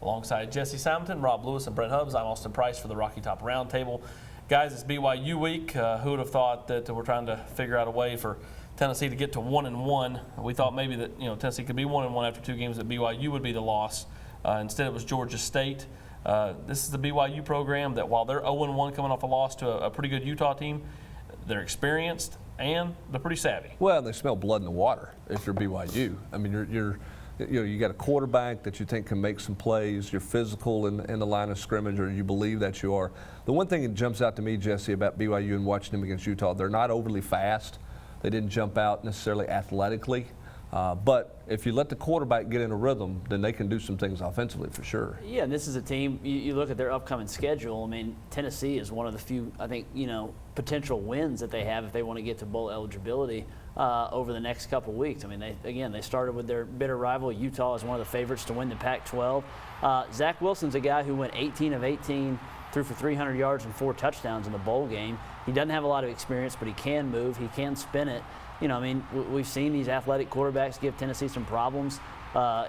Alongside Jesse Simonton, Rob Lewis, and Brent Hubbs, I'm Austin Price for the Rocky Top Roundtable. Guys, it's BYU week. Who would have thought that we're trying to figure out a way for Tennessee to get to 1-1? We thought maybe that Tennessee could be 1-1 after 2 games, that BYU would be the loss. Instead, it was Georgia State. This is the BYU program that, while they're 0-1 coming off a loss to a pretty good Utah team, they're experienced and they're pretty savvy. Well, they smell blood in the water if you're BYU. I mean, you got a quarterback that you think can make some plays. You're physical in the line of scrimmage, or you believe that you are. The one thing that jumps out to me, Jesse, about BYU and watching them against Utah, they're not overly fast. They didn't jump out necessarily athletically. But if you let the quarterback get in a rhythm, then they can do some things offensively for sure. Yeah, and this is a team, you look at their upcoming schedule. I mean, Tennessee is one of the few, I think, potential wins that they have if they want to get to bowl eligibility over the next couple of weeks. I mean, they started with their bitter rival. Utah is one of the favorites to win the Pac-12. Zach Wilson's a guy who went 18 of 18, threw for 300 yards and 4 touchdowns in the bowl game. He doesn't have a lot of experience, but he can move. He can spin it. We've seen these athletic quarterbacks give Tennessee some problems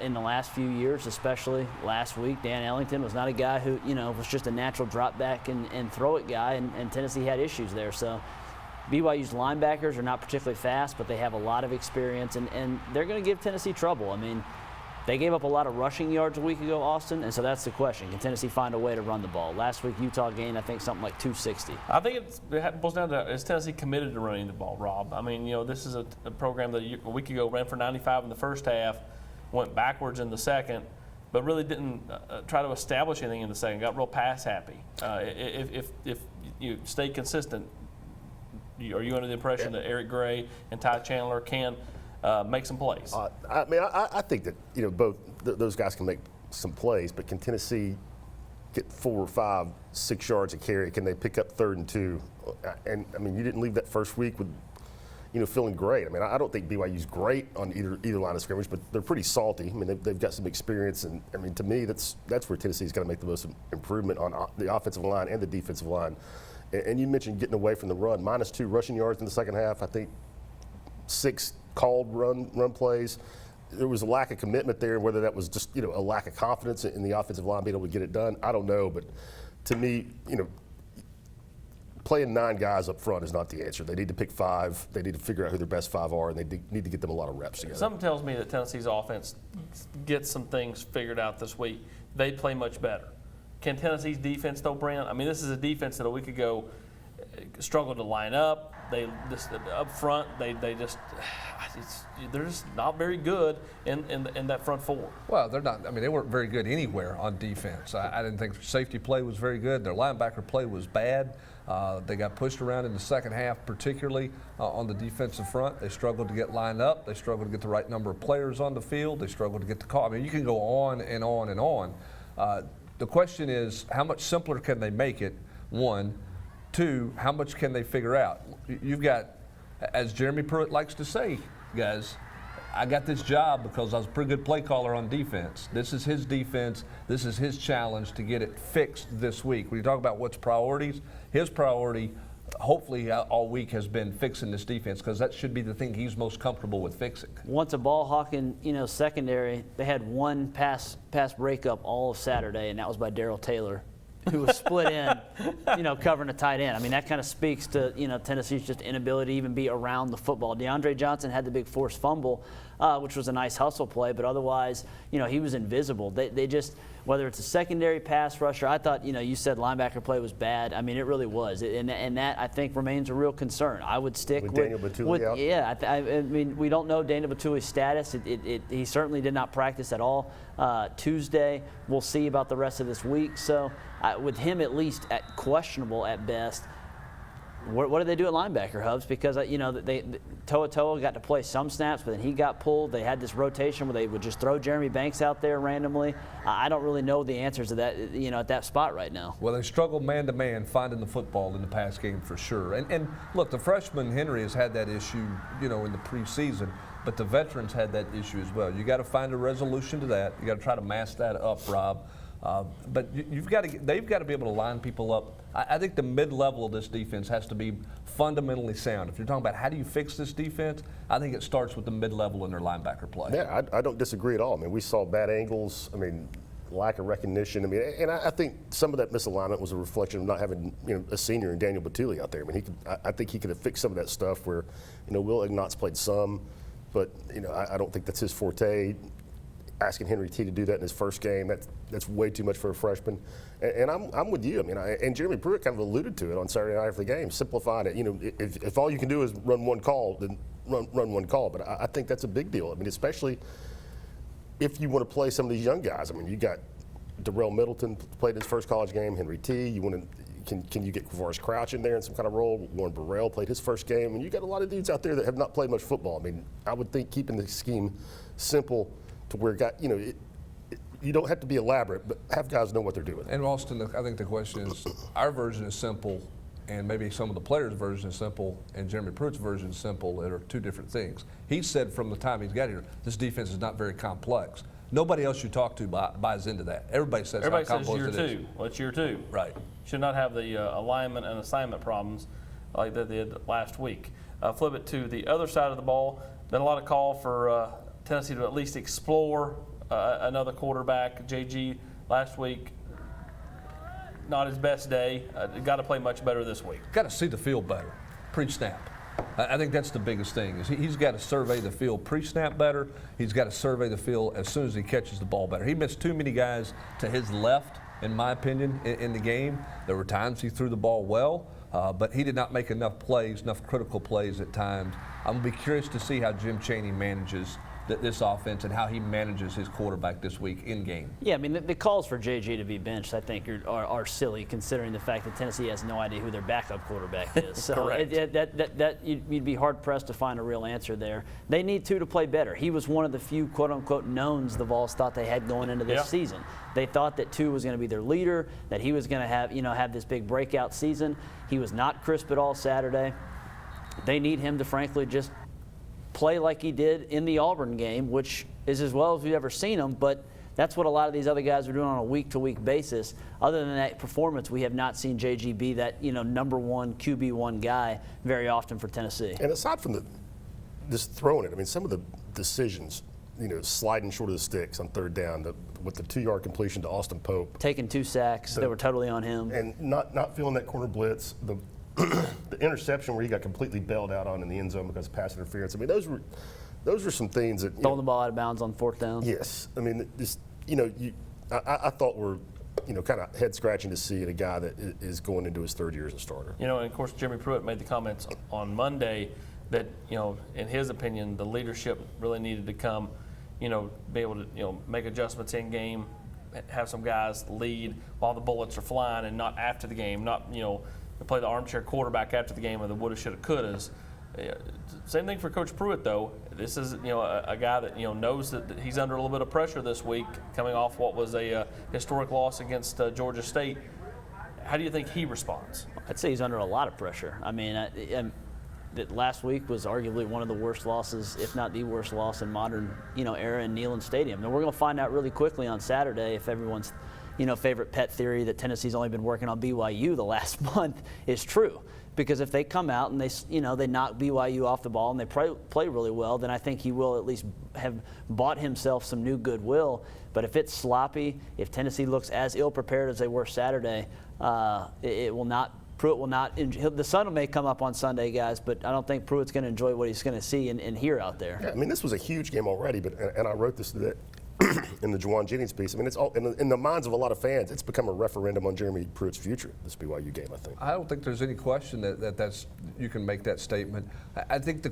in the last few years, especially last week. Dan Ellington was not a guy who, was just a natural drop back and throw it guy, and Tennessee had issues there. So BYU's linebackers are not particularly fast, but they have a lot of experience, and they're going to give Tennessee trouble. I mean, they gave up a lot of rushing yards a week ago, Austin, and so that's the question. Can Tennessee find a way to run the ball? Last week, Utah gained, I think, something like 260. I think it boils down to, is Tennessee committed to running the ball, Rob? I mean, this is a program that a week ago ran for 95 in the first half, went backwards in the second, but really didn't try to establish anything in the second, got real pass happy. If you stay consistent, are you under the impression that Eric Gray and Ty Chandler can make some plays? I think that both those guys can make some plays, but can Tennessee get 4 or 5, 6 yards a carry? Can they pick up 3rd and 2? And I mean, you didn't leave that first week with feeling great. I mean, I don't think BYU's great on either line of scrimmage, but they're pretty salty. I mean, they've got some experience, and I mean, to me, that's where Tennessee's got to make the most improvement on the offensive line and the defensive line. And you mentioned getting away from the run. -2 rushing yards in the second half. I think 6 called run plays. There was a lack of commitment there, whether that was just a lack of confidence in the offensive line being able to get it done. I don't know, but to me, playing 9 guys up front is not the answer. They need to pick 5. They need to figure out who their best 5 are, and they need to get them a lot of reps together. Something tells me that Tennessee's offense gets some things figured out this week. They play much better. Can Tennessee's defense, though, Brent? I mean, this is a defense that a week ago struggled to line up. They just up front. They're just not very good in that front 4. Well, they're not. I mean, they weren't very good anywhere on defense. I didn't think their safety play was very good. Their linebacker play was bad. They got pushed around in the second half, particularly on the defensive front. They struggled to get lined up. They struggled to get the right number of players on the field. They struggled to get the call. I mean, you can go on and on and on. The question is, how much simpler can they make it? 1. 2, how much can they figure out? You've got, as Jeremy Pruitt likes to say, guys, I got this job because I was a pretty good play caller on defense. This is his defense. This is his challenge to get it fixed this week. When you talk about what's priorities, his priority, hopefully all week, has been fixing this defense, because that should be the thing he's most comfortable with fixing. Once a ball hawking, secondary, they had 1 pass breakup all of Saturday, and that was by Darrell Taylor, who was split in, covering a tight end. I mean, that kind of speaks to, Tennessee's just inability to even be around the football. DeAndre Johnson had the big forced fumble, which was a nice hustle play, but otherwise, he was invisible. They just, whether it's a secondary pass rusher, I thought, you said linebacker play was bad. I mean, it really was. And that, I think, remains a real concern. I would stick with Daniel Batuli out? Yeah, I mean, we don't know Daniel Batuli's status. He certainly did not practice at all Tuesday. We'll see about the rest of this week. So with him at least questionable at best, what did they do at linebacker, Hubs? Because Toa got to play some snaps, but then he got pulled. They had this rotation where they would just throw Jeremy Banks out there randomly. I don't really know the answers to that, at that spot right now. Well, they struggled man-to-man finding the football in the pass game for sure. And look, the freshman Henry has had that issue, in the preseason, but the veterans had that issue as well. You got to find a resolution to that. You got to try to mask that up, Rob. But they've got to be able to line people up. I think the mid-level of this defense has to be fundamentally sound. If you're talking about how do you fix this defense, I think it starts with the mid-level in their linebacker play. Yeah, I don't disagree at all. I mean, we saw bad angles. I mean, lack of recognition. I mean, and I think some of that misalignment was a reflection of not having a senior in Daniel Batuli out there. I mean, I think he could have fixed some of that stuff where Will Ignatz played some, but I don't think that's his forte. Asking Henry T to do that in his first game, that's way too much for a freshman. And I'm with you. I mean, and Jeremy Pruitt kind of alluded to it on Saturday night after the game, simplifying it. If all you can do is run one call, then run one call. But I think that's a big deal. I mean, especially if you want to play some of these young guys. I mean, you got Darrell Middleton played his first college game, Henry T. You want to can you get Quavaris Crouch in there in some kind of role? Warren Burrell played his first game, and you got a lot of dudes out there that have not played much football. I mean, I would think keeping the scheme simple to where you don't have to be elaborate, but have guys know what they're doing. And Austin, I think the question is, our version is simple, and maybe some of the players' version is simple, and Jeremy Pruitt's version is simple. That are two different things. He said from the time he's got here, this defense is not very complex. Nobody else you talk to buys into that. Everybody says Everybody how says complex year it is. two. Well, it's year two. Right. Should not have the alignment and assignment problems like they did last week. Flip it to the other side of the ball. Been a lot of call for Tennessee to at least explore another quarterback. JG last week, not his best day. Got to play much better this week. Got to see the field better, pre-snap. I think that's the biggest thing. Is he's got to survey the field pre-snap better. He's got to survey the field as soon as he catches the ball better. He missed too many guys to his left, in my opinion, in the game. There were times he threw the ball well, but he did not make enough plays, enough critical plays at times. I'm going to be curious to see how Jim Chaney manages this offense and how he manages his quarterback this week in game. Yeah, I mean, the calls for JG to be benched, I think, are silly, considering the fact that Tennessee has no idea who their backup quarterback is. So Correct. You'd be hard-pressed to find a real answer there. They need to play better. He was one of the few, quote-unquote, knowns the Vols thought they had going into this season. They thought that Tu was going to be their leader, that he was going to have this big breakout season. He was not crisp at all Saturday. They need him to, frankly, just play like he did in the Auburn game, which is as well as we've ever seen him, but that's what a lot of these other guys are doing on a week-to-week basis. Other than that performance, we have not seen JG be that number one QB1 guy very often for Tennessee. And aside from just throwing it, I mean, some of the decisions, sliding short of the sticks on third down, with the 2-yard completion to Austin Pope, taking 2 sacks that were totally on him, and not feeling that corner blitz, the interception where he got completely bailed out on in the end zone because of pass interference. I mean, those were some things that throwing the ball out of bounds on 4th down. Yes, I mean, just I thought were kind of head scratching to see a guy that is going into his 3rd year as a starter. And of course, Jeremy Pruitt made the comments on Monday that in his opinion, the leadership really needed to come, be able to make adjustments in game, have some guys lead while the bullets are flying, and not after the game, not play the armchair quarterback after the game of the woulda, shoulda, couldas. Same thing for Coach Pruitt, though. This is a guy that knows that he's under a little bit of pressure this week, coming off what was a historic loss against Georgia State. How do you think he responds? I'd say he's under a lot of pressure. I mean, that last week was arguably one of the worst losses, if not the worst loss in modern era in Neyland Stadium. And we're going to find out really quickly on Saturday if everyone's favorite pet theory that Tennessee's only been working on BYU the last month is true. Because if they come out and they knock BYU off the ball and they play really well, then I think he will at least have bought himself some new goodwill. But if it's sloppy, if Tennessee looks as ill prepared as they were Saturday, Pruitt will not. The sun may come up on Sunday, guys, but I don't think Pruitt's going to enjoy what he's going to see and hear out there. Yeah, I mean, this was a huge game already, and I wrote this today in the Juwan Jennings piece. I mean, it's all in the minds of a lot of fans. It's become a referendum on Jeremy Pruitt's future. This BYU game, I think. I don't think there's any question that's you can make that statement. I think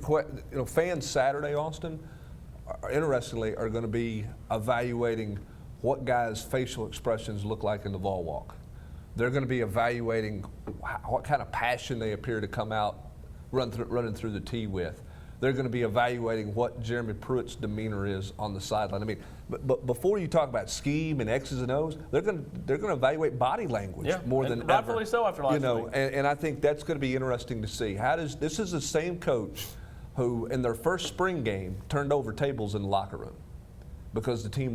fans Saturday, Austin, interestingly, are going to be evaluating what guys' facial expressions look like in the Vol Walk. They're going to be evaluating what kind of passion they appear to come out running through the tee with. They're going to be evaluating what Jeremy Pruitt's demeanor is on the sideline. I mean, but before you talk about scheme and X's and O's, they're going to evaluate body language more than ever. Rightfully so after last week. And I think that's going to be interesting to see. This is the same coach who, in their first spring game, turned over tables in the locker room because the team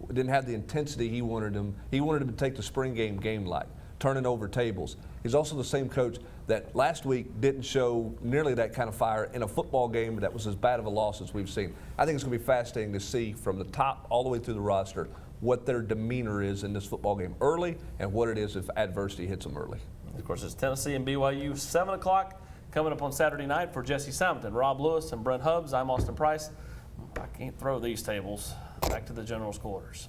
didn't have the intensity he wanted them. He wanted them to take the spring game like, turning over tables. He's also the same coach that last week didn't show nearly that kind of fire in a football game that was as bad of a loss as we've seen. I think it's going to be fascinating to see from the top all the way through the roster what their demeanor is in this football game early and what it is if adversity hits them early. Of course, it's Tennessee and BYU, 7 o'clock, coming up on Saturday night. For Jesse Simonton, Rob Lewis, and Brent Hubbs, I'm Austin Price. I can't throw these tables. Back to the general's quarters.